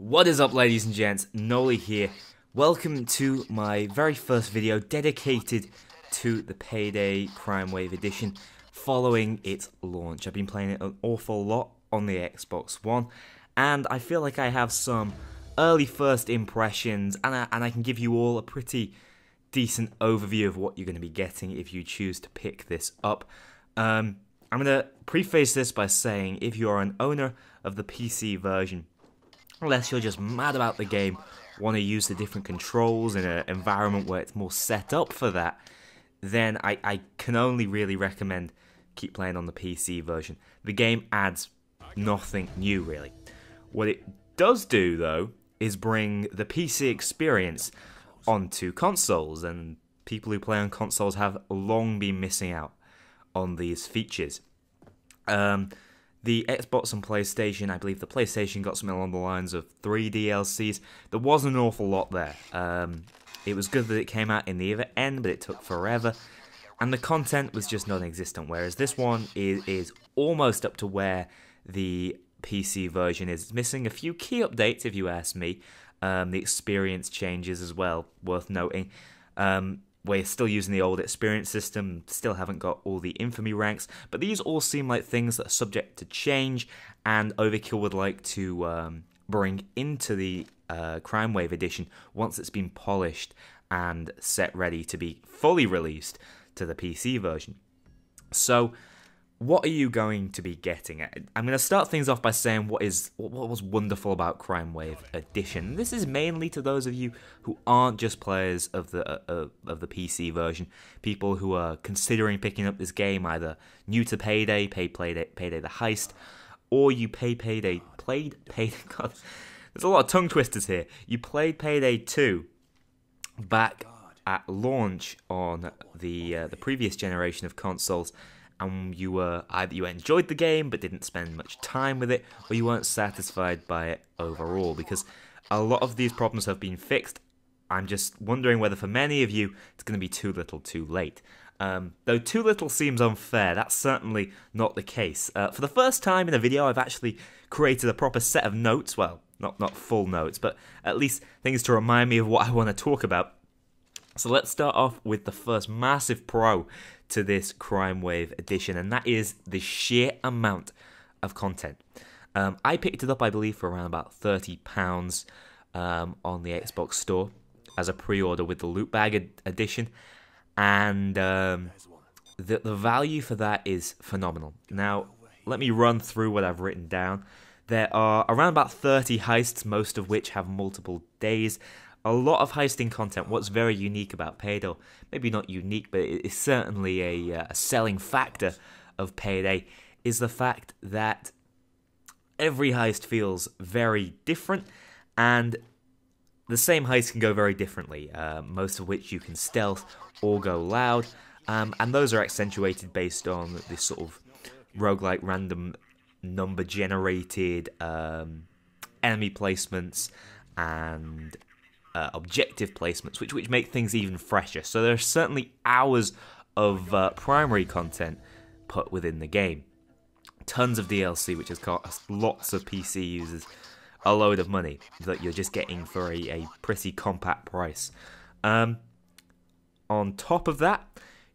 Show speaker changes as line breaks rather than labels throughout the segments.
What is up, ladies and gents? Noli here. Welcome to my very first video dedicated to the Payday Crimewave edition following its launch. I've been playing it an awful lot on the Xbox One, and I feel like I have some early first impressions, and I can give you all a pretty decent overview of what you're going to be getting if you choose to pick this up. I'm going to preface this by saying if you are an owner of the PC version, unless you're just mad about the game, want to use the different controls in an environment where it's more set up for that, then I can only really recommend keep playing on the PC version. The game adds nothing new, really. What it does do, though, is bring the PC experience onto consoles, and people who play on consoles have long been missing out on these features. The Xbox and PlayStation, I believe the PlayStation got something along the lines of 3 DLCs. There wasn't an awful lot there. It was good that it came out in the end, but it took forever. And the content was just non-existent, whereas this one is almost up to where the PC version is. It's missing a few key updates, if you ask me. The experience changes as well, worth noting. We're still using the old experience system, still haven't got all the infamy ranks, but these all seem like things that are subject to change, and Overkill would like to bring into the Crimewave edition once it's been polished and set ready to be fully released to the PC version. So, what are you going to be getting? I'm going to start things off by saying what was wonderful about Crimewave Edition. This is mainly to those of you who aren't just players of the PC version, people who are considering picking up this game, either new to Payday the Heist, or you played Payday. God, there's a lot of tongue twisters here. You played Payday 2 back at launch on the previous generation of consoles, and you enjoyed the game but didn't spend much time with it, or you weren't satisfied by it overall, because a lot of these problems have been fixed. I'm just wondering whether for many of you it's going to be too little too late. Though too little seems unfair, that's certainly not the case. For the first time in a video, I've actually created a proper set of notes, well, not full notes, but at least things to remind me of what I want to talk about. So let's start off with the first massive pro to this Crimewave edition, and that is the sheer amount of content. I picked it up, I believe, for around about £30 on the Xbox store as a pre-order with the loot bag edition, and the value for that is phenomenal. Now, let me run through what I've written down. There are around about 30 heists, most of which have multiple days. A lot of heisting content. What's very unique about Payday, maybe not unique, but it's certainly a selling factor of Payday, is the fact that every heist feels very different, and the same heist can go very differently, most of which you can stealth or go loud, and those are accentuated based on this sort of roguelike random number generated enemy placements and objective placements, which make things even fresher. So there are certainly hours of primary content put within the game. Tons of DLC, which has cost lots of PC users a load of money that you're just getting for a pretty compact price. On top of that,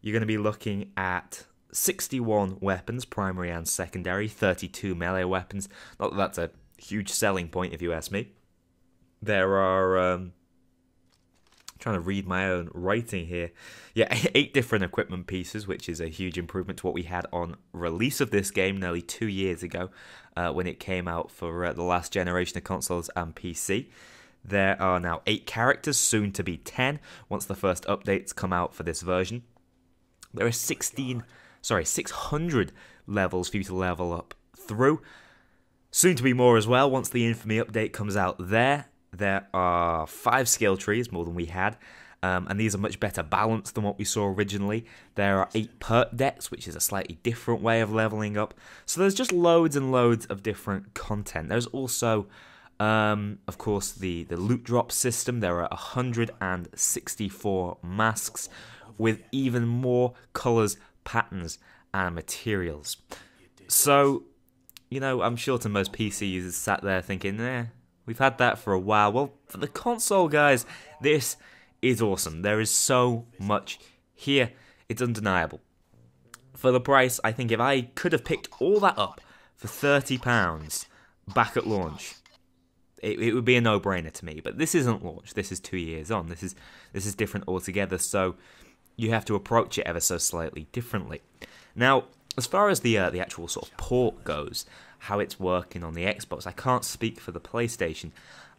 you're going to be looking at 61 weapons, primary and secondary, 32 melee weapons. Not that that's a huge selling point, if you ask me. There are trying to read my own writing here. Yeah, 8 different equipment pieces, which is a huge improvement to what we had on release of this game nearly 2 years ago, when it came out for the last generation of consoles and PC. There are now 8 characters, soon to be 10, once the first updates come out for this version. There are 600 levels for you to level up through. Soon to be more as well, once the Infamy update comes out there. There are 5 skill trees, more than we had, and these are much better balanced than what we saw originally. There are 8 perk decks, which is a slightly different way of leveling up. So there's just loads and loads of different content. There's also, of course, the loot drop system. There are 164 masks with even more colours, patterns, and materials. So, you know, I'm sure to most PC users sat there thinking, We've had that for a while. Well, for the console, guys, this is awesome. There is so much here. It's undeniable. For the price, I think if I could have picked all that up for £30 back at launch, it would be a no-brainer to me. But this isn't launch. This is 2 years on. This is different altogether. So you have to approach it ever so slightly differently. Now, as far as the actual sort of port goes, how it's working on the Xbox, I can't speak for the PlayStation,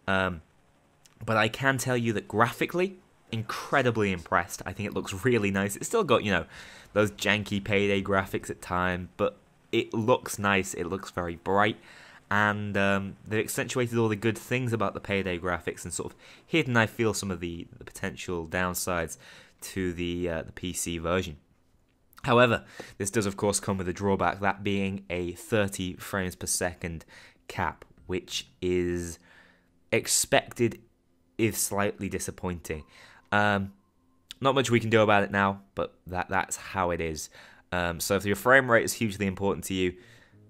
but I can tell you that graphically, incredibly impressed. I think it looks really nice. It's still got, you know, those janky Payday graphics at times, but it looks nice. It looks very bright, and they've accentuated all the good things about the Payday graphics and sort of hidden, I feel, some of the potential downsides to the PC version. However, this does of course come with a drawback, that being a 30 frames per second cap, which is expected, is slightly disappointing. Not much we can do about it now, but that's how it is. So if your frame rate is hugely important to you,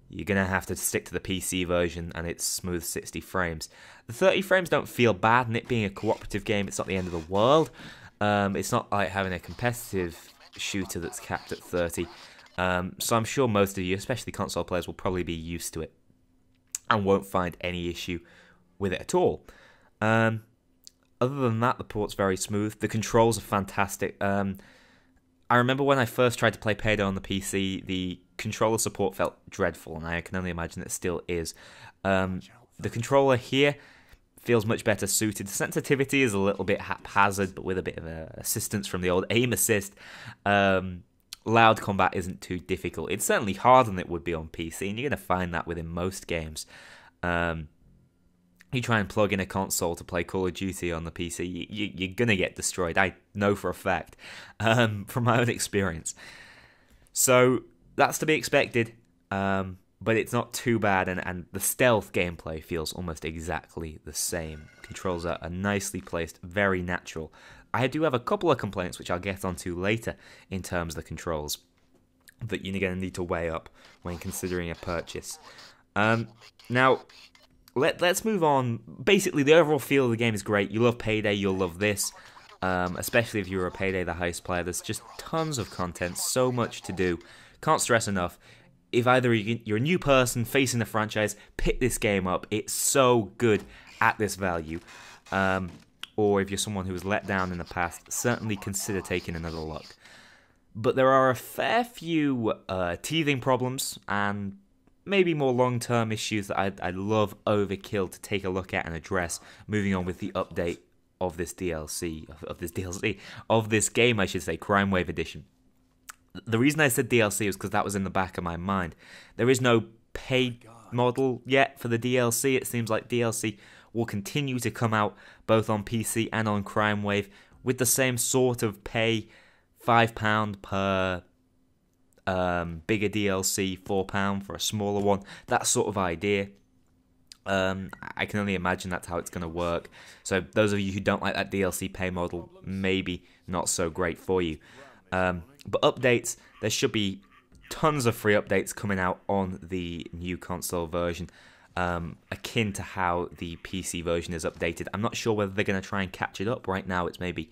you're going to have to stick to the PC version and it's smooth 60 frames. The 30 frames don't feel bad, and it being a cooperative game, it's not the end of the world. It's not like having a competitive shooter that's capped at 30. So I'm sure most of you, especially console players, will probably be used to it and won't find any issue with it at all. Other than that, the port's very smooth. The controls are fantastic. I remember when I first tried to play Payday on the PC, the controller support felt dreadful, and I can only imagine it still is. The controller here feels much better suited. The sensitivity is a little bit haphazard, but with a bit of assistance from the old aim assist, loud combat isn't too difficult. It's certainly harder than it would be on PC, and you're going to find that within most games. You try and plug in a console to play Call of Duty on the PC, you're going to get destroyed. I know for a fact, from my own experience. So that's to be expected, but it's not too bad, and the stealth gameplay feels almost exactly the same. Controls are nicely placed, very natural. I do have a couple of complaints, which I'll get onto later, in terms of the controls, that you're going to need to weigh up when considering a purchase. Now, let's move on. Basically, the overall feel of the game is great. You love Payday, you'll love this, especially if you're a Payday the Heist player. There's just tons of content, so much to do. Can't stress enough. If either you're a new person facing the franchise, pick this game up. It's so good at this value. Or if you're someone who was let down in the past, certainly consider taking another look. But there are a fair few teething problems and maybe more long-term issues that I'd love Overkill to take a look at and address, moving on with the update of this DLC, of this game, I should say, Crimewave Edition. The reason I said DLC was because that was in the back of my mind. There is no paid model yet for the DLC. It seems like DLC will continue to come out both on PC and on Crimewave with the same sort of pay, £5 per bigger DLC, £4 for a smaller one, that sort of idea. I can only imagine that's how it's going to work. So those of you who don't like that DLC pay model, maybe not so great for you. But updates, there should be tons of free updates coming out on the new console version, akin to how the PC version is updated. I'm not sure whether they're going to try and catch it up. Right now it's maybe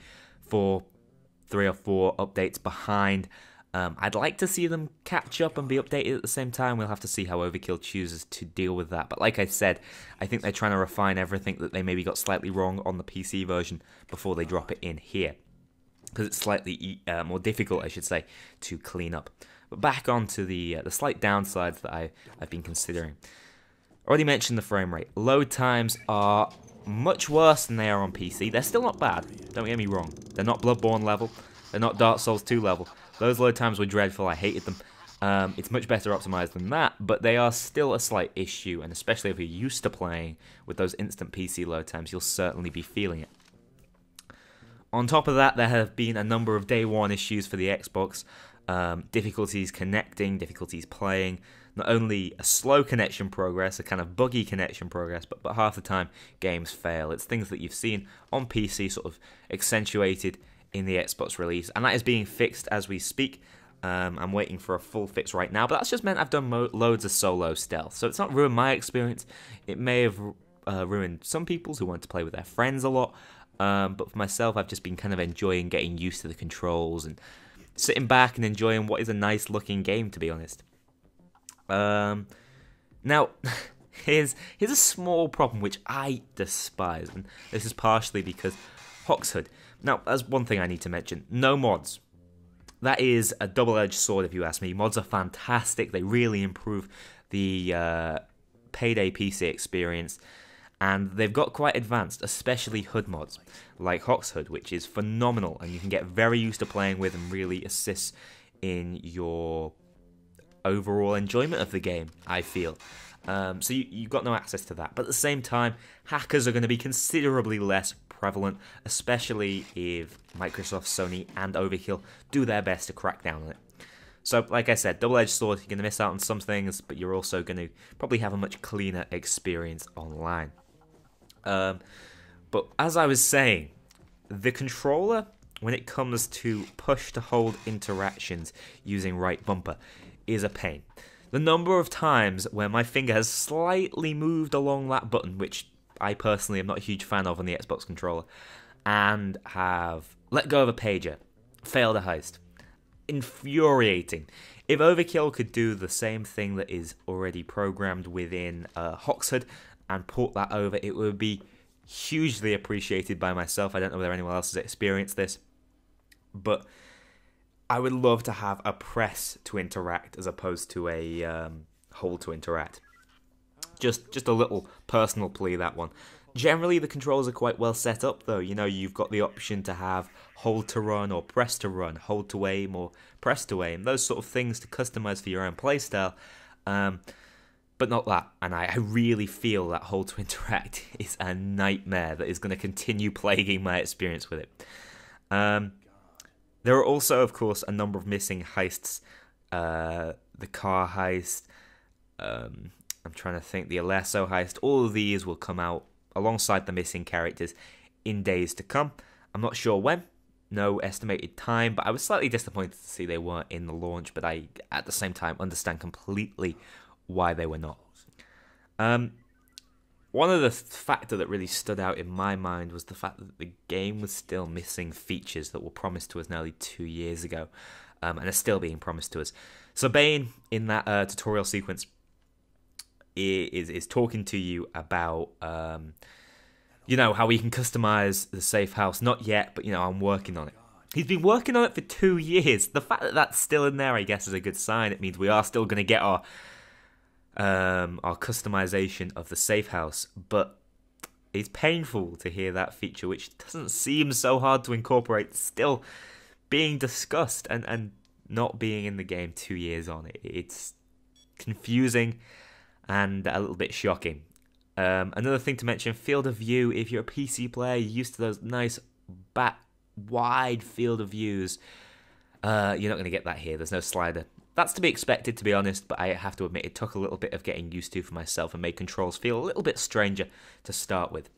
3 or 4 updates behind. I'd like to see them catch up and be updated at the same time. We'll have to see how Overkill chooses to deal with that. But like I said, I think they're trying to refine everything that they maybe got slightly wrong on the PC version before they drop it in here, because it's slightly more difficult, I should say, to clean up. But back on to the slight downsides that I've been considering. Already mentioned the frame rate. Load times are much worse than they are on PC. They're still not bad, don't get me wrong. They're not Bloodborne level. They're not Dark Souls 2 level. Those load times were dreadful. I hated them. It's much better optimized than that, but they are still a slight issue, and especially if you're used to playing with those instant PC load times, you'll certainly be feeling it. On top of that, there have been a number of day one issues for the Xbox. Difficulties connecting, difficulties playing. Not only a slow connection progress, a kind of buggy connection progress, but half the time games fail. It's things that you've seen on PC sort of accentuated in the Xbox release, and that is being fixed as we speak. I'm waiting for a full fix right now, but that's just meant I've done loads of solo stealth, so it's not ruined my experience. It may have ruin some people's who want to play with their friends a lot. But for myself, I've just been kind of enjoying getting used to the controls and sitting back and enjoying what is a nice looking game, to be honest. Now, here's a small problem which I despise, and this is partially because Hoxhood. Now, that's one thing I need to mention. No mods. That is a double-edged sword, if you ask me. Mods are fantastic. They really improve the Payday PC experience, and they've got quite advanced, especially HUD mods, like Hoxhood, which is phenomenal, and you can get very used to playing with and really assists in your overall enjoyment of the game, I feel. So you've got no access to that. But at the same time, hackers are going to be considerably less prevalent, especially if Microsoft, Sony, and Overkill do their best to crack down on it. So, like I said, double-edged sword, you're going to miss out on some things, but you're also going to probably have a much cleaner experience online. But as I was saying, the controller, when it comes to push-to-hold interactions using right bumper, is a pain. The number of times where my finger has slightly moved along that button, which I personally am not a huge fan of on the Xbox controller, and have let go of a pager, failed a heist. Infuriating. If Overkill could do the same thing that is already programmed within Hoxhood and port that over, it would be hugely appreciated by myself. I don't know whether anyone else has experienced this, but I would love to have a press to interact as opposed to a hold to interact. Just a little personal plea, that one. Generally, the controls are quite well set up, though. You know, you've got the option to have hold to run or press to run, hold to aim or press to aim, those sort of things to customize for your own playstyle. But not that. And I really feel that hold to interact is a nightmare that is going to continue plaguing my experience with it. There are also, of course, a number of missing heists. The car heist, I'm trying to think, the Alesso heist. All of these will come out alongside the missing characters in days to come. I'm not sure when, no estimated time, but I was slightly disappointed to see they weren't in the launch, but I, at the same time, understand completely why they were not. One of the factors that really stood out in my mind was the fact that the game was still missing features that were promised to us nearly 2 years ago, and are still being promised to us. So Bane, in that tutorial sequence, is talking to you about, you know, how we can customize the safe house. Not yet, but, you know, I'm working on it. He's been working on it for 2 years. The fact that that's still in there, I guess, is a good sign. It means we are still going to get our customization of the safe house. But it's painful to hear that feature, which doesn't seem so hard to incorporate, still being discussed and not being in the game 2 years on. It's confusing and a little bit shocking. Another thing to mention, field of view. If you're a PC player, you're used to those nice wide field of views. You're not going to get that here. There's no slider. That's to be expected, to be honest, but I have to admit it took a little bit of getting used to for myself and made controls feel a little bit stranger to start with.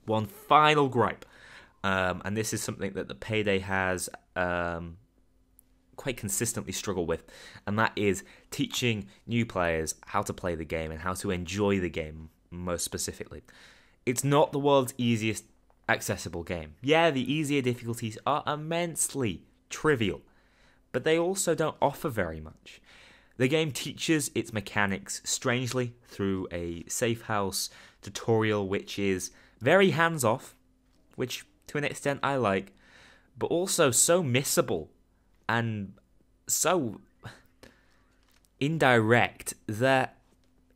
One final gripe, and this is something that the Payday has quite consistently struggle with, and that is teaching new players how to play the game and how to enjoy the game, most specifically. It's not the world's easiest accessible game. Yeah, the easier difficulties are immensely trivial, but they also don't offer very much. The game teaches its mechanics strangely through a safe house tutorial, which is very hands-off, which to an extent I like, but also so missable and so indirect that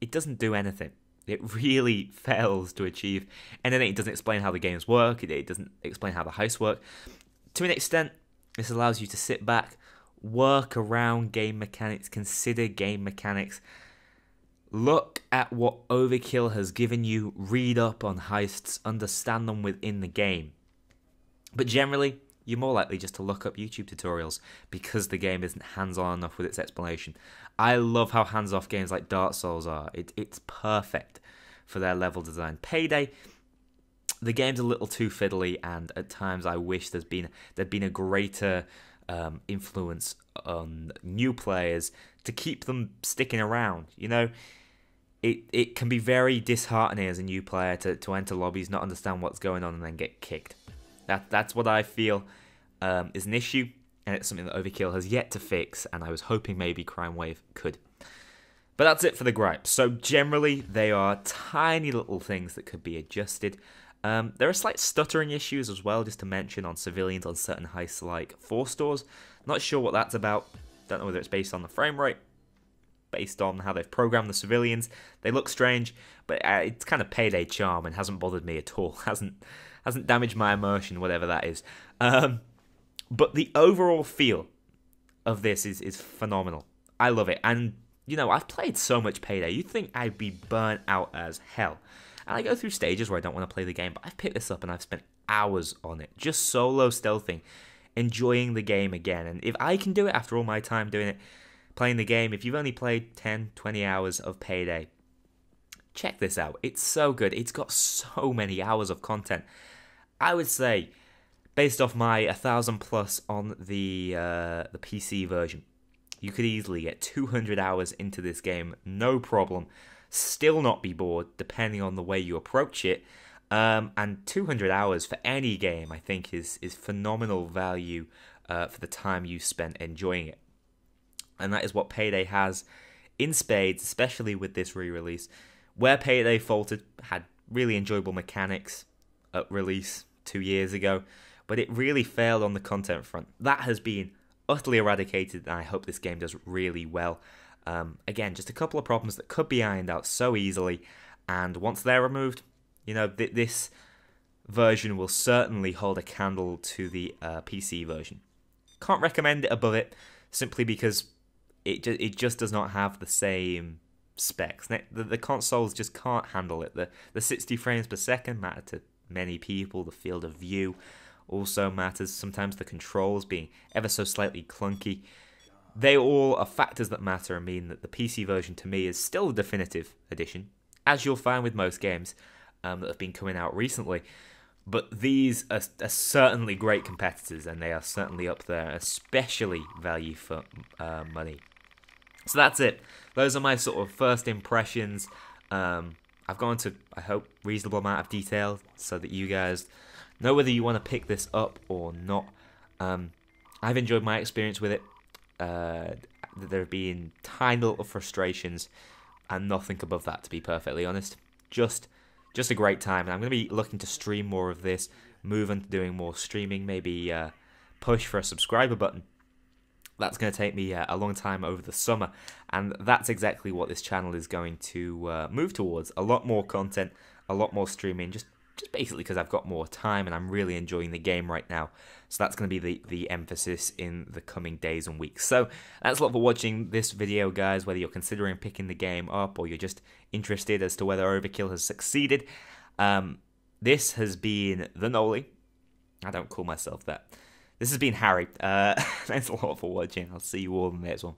it doesn't do anything. It really fails to achieve anything. It doesn't explain how the games work. It doesn't explain how the heists work. To an extent, this allows you to sit back, work around game mechanics, consider game mechanics, look at what Overkill has given you, read up on heists, understand them within the game. But generally, you're more likely just to look up YouTube tutorials because the game isn't hands-on enough with its explanation. I love how hands-off games like Dark Souls are. It's perfect for their level design. Payday, the game's a little too fiddly, and at times I wish there'd been a greater influence on new players to keep them sticking around. You know, it can be very disheartening as a new player to enter lobbies, not understand what's going on, and then get kicked. That's what I feel is an issue, and it's something that Overkill has yet to fix, and I was hoping maybe Crimewave could. But that's it for the gripes. So generally, they are tiny little things that could be adjusted. There are slight stuttering issues as well, just to mention, on civilians on certain heists like 4 stores. Not sure what that's about. Don't know whether it's based on the frame rate, based on how they've programmed the civilians. They look strange, but it's kind of Payday charm and hasn't bothered me at all. Hasn't damaged my immersion, whatever that is. But the overall feel of this is phenomenal. I love it. And, you know, I've played so much Payday. You'd think I'd be burnt out as hell. And I go through stages where I don't want to play the game, but I've picked this up and I've spent hours on it. Just solo stealthing, enjoying the game again. And if I can do it after all my time doing it, playing the game, if you've only played 10, 20 hours of Payday, check this out. It's so good. It's got so many hours of content. I would say, based off my 1,000 plus on the PC version, you could easily get 200 hours into this game, no problem. Still not be bored, depending on the way you approach it. And 200 hours for any game, I think, is phenomenal value for the time you spent enjoying it. And that is what Payday has in spades, especially with this re-release. Where Payday faltered, had really enjoyable mechanics at release 2 years ago, but it really failed on the content front. That has been utterly eradicated, and I hope this game does really well. Again, just a couple of problems that could be ironed out so easily, and once they're removed, you know, this version will certainly hold a candle to the PC version. Can't recommend it above it, simply because it just does not have the same specs. The consoles just can't handle it. The 60 frames per second matter to many people. The field of view also matters. Sometimes the controls being ever so slightly clunky. They all are factors that matter and mean that the PC version to me is still the definitive edition, as you'll find with most games that have been coming out recently. But these are certainly great competitors, and they are certainly up there, especially value for money. So that's it. Those are my sort of first impressions. I've gone into, I hope, reasonable amount of detail so that you guys know whether you want to pick this up or not. I've enjoyed my experience with it. There have been tiny little frustrations and nothing above that, to be perfectly honest. Just a great time, and I'm going to be looking to stream more of this, move on to doing more streaming, maybe push for a subscriber button. That's going to take me a long time over the summer, and that's exactly what this channel is going to move towards. A lot more content, a lot more streaming, just basically because I've got more time and I'm really enjoying the game right now. So that's going to be the emphasis in the coming days and weeks. So that's a lot for watching this video, guys, whether you're considering picking the game up or you're just interested as to whether Overkill has succeeded. This has been the Noli. I don't call myself that. This has been Harry. Thanks a lot for watching. I'll see you all in the next one.